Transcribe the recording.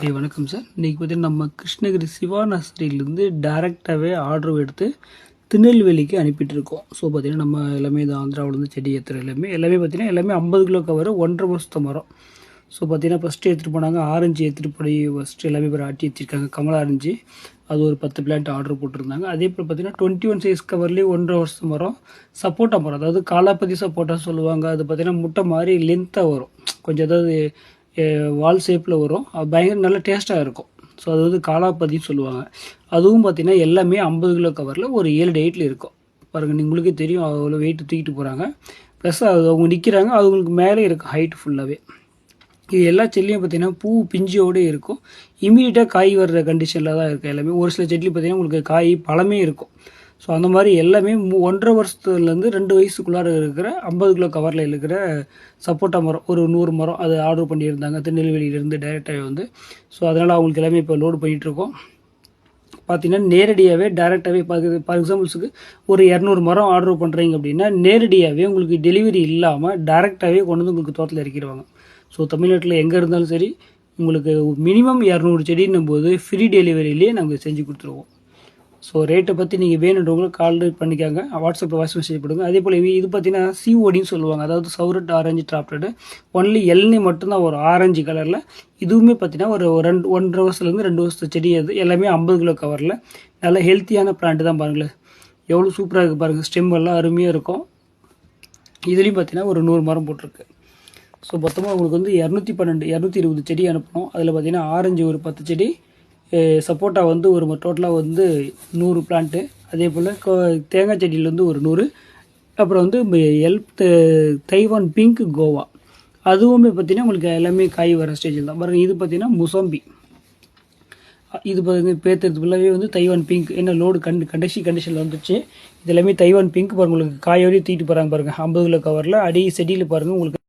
வணக்கம் சார். இன்றைக்கி பார்த்தீங்கன்னா நம்ம கிருஷ்ணகிரி சிவா நர்சரியிலேருந்து டேரெக்டாகவே ஆர்டர் எடுத்து திருநெல்வேலிக்கு அனுப்பிட்டுருக்கோம். ஸோ பார்த்திங்கன்னா நம்ம எல்லாமே இது ஆந்திராவிலேருந்து செடி ஏற்றுற எல்லாமே பார்த்திங்கன்னா எல்லாமே 50 கிலோ கவர் 1.5 வருஷத்து மரம். ஸோ பார்த்திங்கன்னா ஃபஸ்ட்டு எடுத்துகிட்டு போனாங்க ஆரஞ்சு எடுத்துகிட்டு போய் ஃபஸ்ட்டு எல்லாமே பேர் ஆட்டி வச்சுருக்காங்க. கமலா ஆரஞ்சு அது ஒரு 10 பிளான்ட் ஆர்டர் போட்டிருந்தாங்க. அதே போல் பார்த்திங்கன்னா 21 சைஸ் கவர்லேயே 1.5 வருஷத்து மரம் சப்போட்டா மரம், அதாவது காலாப்பதி சப்போட்டா சொல்லுவாங்க. அது பார்த்திங்கன்னா முட்டை மாதிரி லென்த்தாக வரும், கொஞ்சம் அதாவது வால் ஷேப்பில் வரும். அது பயங்கர நல்ல டேஸ்ட்டாக இருக்கும். ஸோ அது வந்து காலாப்பதின்னு சொல்லுவாங்க. அதுவும் பார்த்திங்கன்னா எல்லாமே 50 கிலோ கவரில் ஒரு 7 டேட்டில் இருக்கும். பாருங்கள், உங்களுக்கே தெரியும் அவ்வளோ வெயிட்டு தூக்கிட்டு போகிறாங்க. ப்ளஸ் அது அவங்க நிற்கிறாங்க, அது உங்களுக்கு மேலே இருக்கும் ஹைட் ஃபுல்லாகவே. இது எல்லா செடிலையும் பார்த்திங்கன்னா பூ பிஞ்சோடு இருக்கும். இமீடியட்டாக காய் வர்ற கண்டிஷனில் தான் இருக்குது எல்லாமே. ஒரு சில செடியில் பார்த்திங்கன்னா உங்களுக்கு காய் பழமே இருக்கும். ஸோ அந்த மாதிரி எல்லாமே 1.5 வருஷத்துலேருந்து 2 வயசுக்குள்ளார இருக்கிற 50 கிலோ கவரில் இருக்கிற சப்போட்டா மரம் ஒரு 100 மரம் அது ஆர்டர் பண்ணியிருந்தாங்க திருநெல்வேலியிலேருந்து டைரெக்டாகவே வந்து. ஸோ அதனால் அவங்களுக்கு எல்லாமே இப்போ லோடு பண்ணிகிட்ருக்கோம். பார்த்தீங்கன்னா நேரடியாகவே டேரெக்டாகவே ஃபார் எக்ஸாம்பிள்ஸுக்கு ஒரு 200 மரம் ஆர்டர் பண்ணுறீங்க அப்படின்னா நேரடியாகவே உங்களுக்கு டெலிவரி இல்லாமல் டேரெக்டாகவே கொண்டு வந்து உங்களுக்கு தோட்டத்தில் இறக்கிடுவாங்க. ஸோ தமிழ்நாட்டில் எங்கே இருந்தாலும் சரி உங்களுக்கு மினிமம் 200 செடின்னும் போது ஃப்ரீ டெலிவரியிலே நாங்கள் செஞ்சு கொடுத்துருவோம். ஸோ ரேட்டை பற்றி நீங்கள் வேணுன்றவங்களுக்கு கால் பண்ணிக்காங்க, வாட்ஸ்அப்பில் வாய்ஸ் மெசேஜ் போடுங்க. அதே போல் இது பார்த்தீங்கன்னா சிஓடின்னு சொல்லுவாங்க, அதாவது சவுரட் ஆரஞ்சு டிராப்டடு. ஒன்லி எல்னி மட்டும்தான் ஒரு ஆரஞ்சு கலரில். இதுவுமே பார்த்தீங்கன்னா ஒரு 1.5 வருஷத்துலேருந்து 2 வருஷத்து செடி. அது எல்லாமே 50 கிலோ கவரில் நல்ல ஹெல்த்தியான பிளான்ட்டு தான். பாருங்களேன் எவ்வளோ சூப்பராக இருக்குது பாருங்கள், ஸ்டெம் எல்லாம் அருமையாக இருக்கும். இதுலேயும் பார்த்தீங்கன்னா ஒரு 100 மரம் போட்டிருக்கு. ஸோ மொத்தமாக உங்களுக்கு வந்து 220 செடி அனுப்பணும். அதில் பார்த்தீங்கன்னா ஆரஞ்சு ஒரு 10 செடி, சப்போட்டா வந்து ஒரு டோட்டலாக வந்து 100 பிளான்ட்டு. அதே போல் தேங்காய் செடியில் வந்து ஒரு 100. அப்புறம் வந்து தைவான் பிங்க் கோவா அதுவுமே பார்த்திங்கன்னா உங்களுக்கு எல்லாமே காய் வர ஸ்டேஜில் தான். பாருங்கள், இது பார்த்திங்கன்னா முசம்பி. இது பார்த்திங்கன்னா பேத்துறது ஃபுல்லாகவே வந்து தைவான் பிங்க். என்ன லோடு கண்டிஷனில் வந்துச்சு. இது எல்லாமே தைவான் பிங்க். பாருங்கள் உங்களுக்கு காயோடய தூக்கிட்டு போகிறாங்க பாருங்கள் 50 கிலோ கவரில். அடி செடியில் பாருங்கள் உங்களுக்கு